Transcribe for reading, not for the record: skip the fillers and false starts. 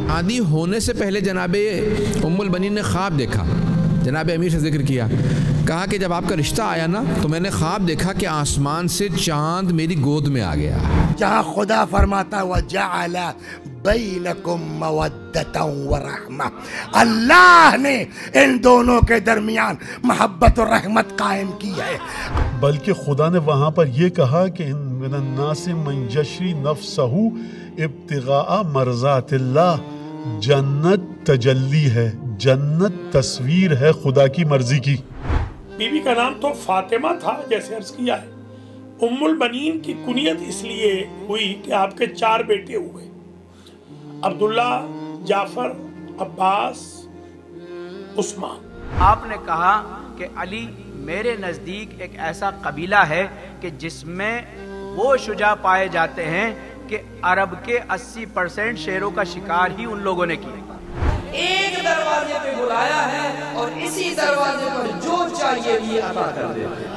शादी होने से पहले जनाब उम्मुल बनीन ने ख्वाब देखा, जनाब अमीर से जिक्र किया, कहा कि जब आपका रिश्ता आया ना तो मैंने ख्वाब देखा कि आसमान से चांद मेरी गोद में आ गया। जहाँ खुदा फरमाता हुआ जअल बैनकुम मवद्दतन व रहमा, अल्लाह ने इन दोनों के दरमियान मोहब्बत और रहमत कायम की है। बल्कि खुदा ने वहाँ पर यह कहा कि मिनन्नास मन यशरी नफ्सहु इब्तिगा मरज़ातिल्लाह, जन्नत तजल्ली है, जन्नत तस्वीर है खुदा की मर्जी की। बीबी का नाम तो फातिमा था जैसे अर्ज किया है। उम्मुल बनीन की कुनियत इसलिए हुई कि आपके 4 बेटे हुए, अब्दुल्ला, जाफर, अब्बास, उस्मान। आपने कहा कि अली मेरे नज़दीक एक ऐसा कबीला है कि जिसमें वो शुजा पाए जाते हैं कि अरब के 80% शेरों का शिकार ही उन लोगों ने किया। एक दरवाजे पे बुलाया है और इसी दरवाजे पर जो चाहिए ये अता कर देते हैं।